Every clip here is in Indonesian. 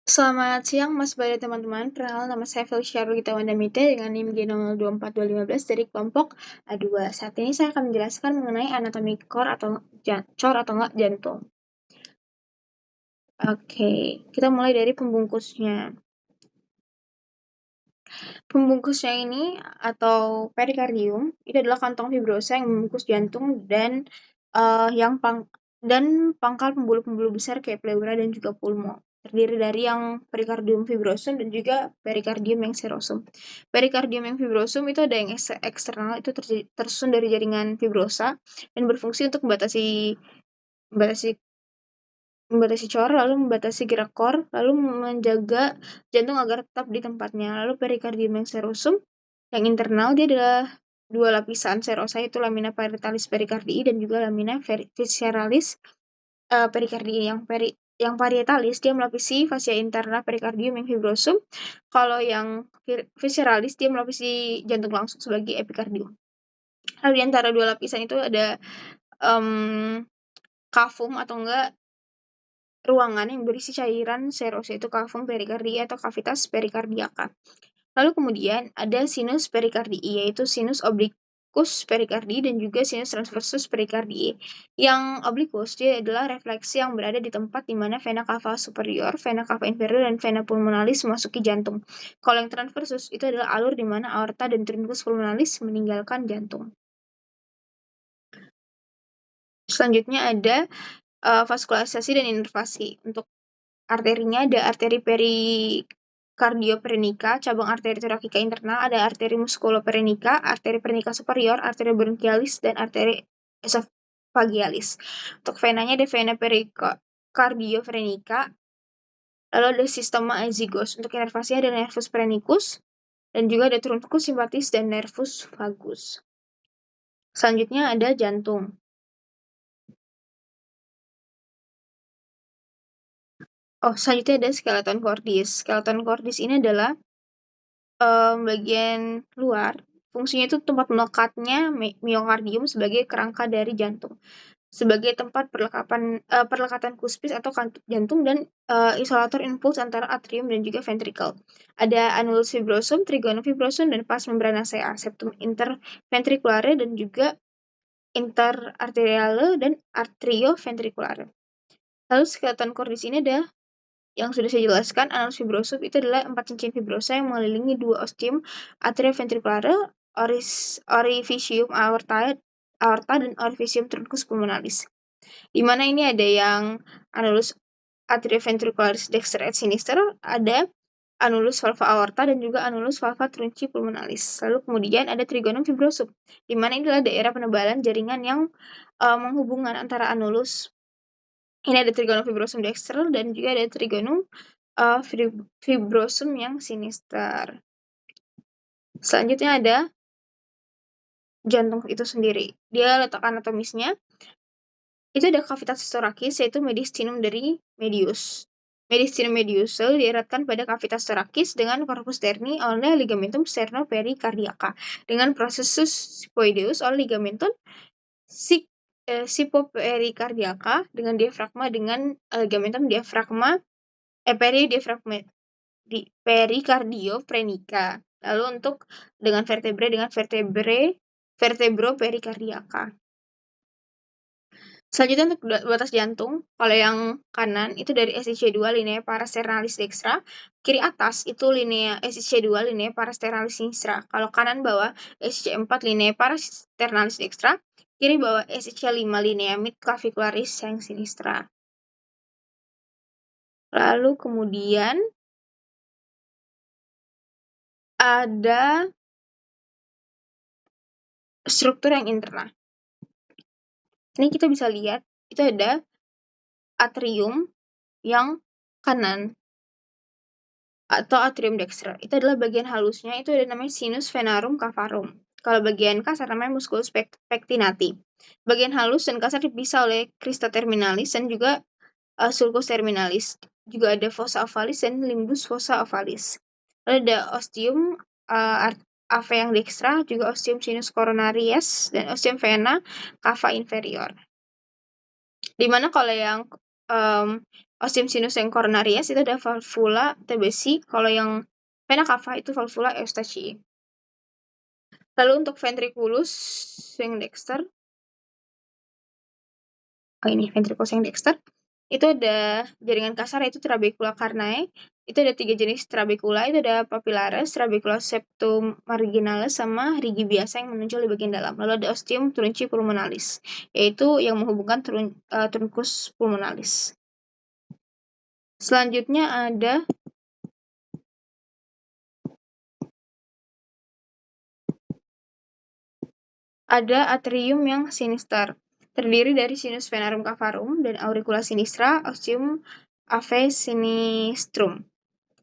Selamat siang Mas Bada teman-teman. Perkenalkan nama saya Felicia Rugita Wandamite dengan NIM G024215 dari kelompok A2. Saat ini saya akan menjelaskan mengenai anatomi core atau cor atau enggak jantung. Oke, kita mulai dari pembungkusnya. Pembungkusnya ini atau perikardium itu adalah kantong fibrosa yang membungkus jantung dan pangkal pembuluh-pembuluh besar kayak pleura dan juga pulmo. Terdiri dari yang perikardium fibrosum dan juga perikardium yang serosum. Perikardium yang fibrosum itu ada yang eksternal, itu tersusun dari jaringan fibrosa dan berfungsi untuk membatasi cor, lalu membatasi gerak kor, lalu menjaga jantung agar tetap di tempatnya. Lalu perikardium yang serosum, yang internal, dia adalah dua lapisan serosa, yaitu lamina parietalis perikardii dan juga lamina visceralis perikardii. Yang parietalis, dia melapisi fascia interna perikardium yang fibrosum. Kalau yang visceralis, dia melapisi jantung langsung sebagai epikardium. Lalu di antara dua lapisan itu ada kafum atau enggak ruangan yang berisi cairan serosa, yaitu kafum perikardia atau cavitas perikardiaka. Lalu kemudian ada sinus perikardii, yaitu sinus obliquus perikardii dan juga sinus transversus perikardii. Yang obliquus dia adalah refleksi yang berada di tempat di mana vena cava superior, vena cava inferior, dan vena pulmonalis memasuki jantung. Kalau yang transversus itu adalah alur di mana aorta dan truncus pulmonalis meninggalkan jantung. Selanjutnya ada vaskularisasi dan inervasi. Untuk arterinya ada arteri perikardioperenika, cabang arteri torakika internal, ada arteri muskuloperenika, arteri perenika superior, arteri bronchialis, dan arteri esophagealis. Untuk venanya ada vena perikardioverenika, lalu ada sistema azygos. Untuk inervasinya ada nervus perenicus, dan juga ada truncus simpatis dan nervus vagus. Selanjutnya ada jantung. Selanjutnya ada skeleton cordis. Skeleton cordis ini adalah bagian luar. Fungsinya itu tempat melekatnya miokardium sebagai kerangka dari jantung, sebagai tempat perlekatan kuspis atau kantuk jantung, dan isolator impuls antara atrium dan juga ventricle. Ada annulus fibrosum, trigonum fibrosum, dan pars membranacea, septum interventriculare, dan juga interarteriale dan arterioventriculare. Lalu skeleton cordis ini ada yang sudah saya jelaskan. Annulus fibrosum itu adalah 4 cincin fibrosa yang mengelilingi 2 ostium atrioventriculare, orificium aorta, dan orificium truncus pulmonalis. Di mana ini ada yang annulus atrioventricularis dexter et sinister, ada annulus valva aorta, dan juga annulus valva trunci pulmonalis. Lalu kemudian ada trigonum fibrosum, di mana ini adalah daerah penebalan jaringan yang menghubungkan antara annulus. Ini ada trigonum fibrosum dexter dan juga ada trigonum fibrosum yang sinister. Selanjutnya ada jantung itu sendiri. Dia letak anatomisnya itu ada cavitas thoracis, yaitu mediastinum dari medius. Mediastinum medius selalu dieratkan pada cavitas thoracis dengan corpus sterni oleh ligamentum sternopericardiaca, dengan processus sipoideus oleh ligamentum sipopericardiaca, dengan diafragma dengan ligamentum perikardioprenica. Lalu untuk dengan vertebropericardiaca. Selanjutnya untuk batas jantung, kalau yang kanan itu dari SIC2 linea parasternalis dextra, kiri atas itu linea SIC2 linea parasternalis sinistra. Kalau kanan bawah SIC4 linea parasternalis dextra, kiri bawah SIC5 linea midclavicularis yang sinistra. Lalu kemudian ada struktur yang interna. Ini kita bisa lihat, itu ada atrium yang kanan atau atrium dexter. Itu adalah bagian halusnya, itu ada namanya sinus venarum cavarum. Kalau bagian kasar namanya musculus pectinati. Bagian halus dan kasar dipisah oleh crista terminalis dan juga sulcus terminalis. Juga ada fossa ovalis dan limbus fossa ovalis. Lalu ada ostium ave yang dextra, juga ostium sinus coronarius, dan ostium vena cava inferior. Dimana kalau yang ostium sinus yang coronarias itu ada valvula TBC, kalau yang vena cava itu valvula Eustachii. Lalu untuk ventriculus yang dexter, ini ventriculus yang dexter, itu ada jaringan kasar yaitu trabecula carnae. Itu ada 3 jenis trabecula, itu ada papillaris, trabecula septum marginalis, sama rigi biasa yang menonjol di bagian dalam. Lalu ada ostium trunci pulmonalis, yaitu yang menghubungkan truncus pulmonalis. Selanjutnya ada atrium yang sinister. Terdiri dari sinus venarum cavarum dan auricula sinistra, ostium ave sinistrum.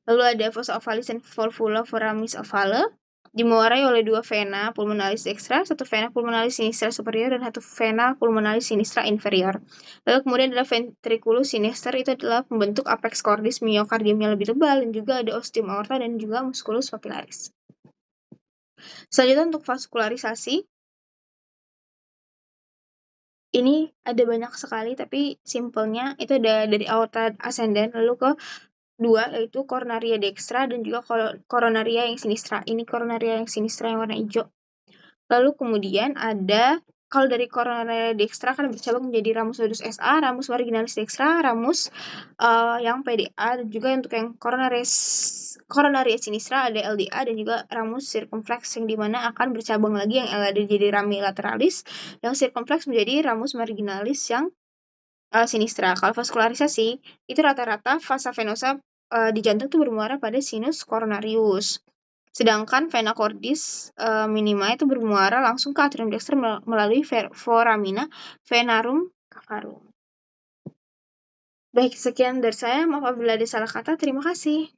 Lalu ada fossa ovalis dan valvula foramis ovale, dimuarai oleh 2 vena pulmonalis dextra, 1 vena pulmonalis sinistra superior, dan 1 vena pulmonalis sinistra inferior. Lalu kemudian adalah ventriculus sinister, itu adalah pembentuk apex cordis miokardiumnya lebih tebal, dan juga ada ostium aorta dan juga musculus papillaris. Selanjutnya untuk vaskularisasi, ini ada banyak sekali, tapi simpelnya itu ada dari aorta ascendens lalu ke 2, yaitu coronaria dextra dan juga coronaria yang sinistra. Ini coronaria yang sinistra yang warna hijau. Lalu kemudian ada, kalau dari coronaria dextra kan bercabang menjadi ramus nodus SA, ramus marginalis dextra, ramus yang PDA, dan juga untuk yang coronaria sinistra ada LDA, dan juga ramus circumflex yang dimana akan bercabang lagi yang LAD jadi rami lateralis, yang circumflex menjadi ramus marginalis yang sinistra. Kalau vaskularisasi itu rata-rata vasa venosa di jantung itu bermuara pada sinus coronarius. Sedangkan vena cordis minima itu bermuara langsung ke atrium dexter melalui foramina venarum cavarum. Baik, sekian dari saya. Maaf apabila ada salah kata. Terima kasih.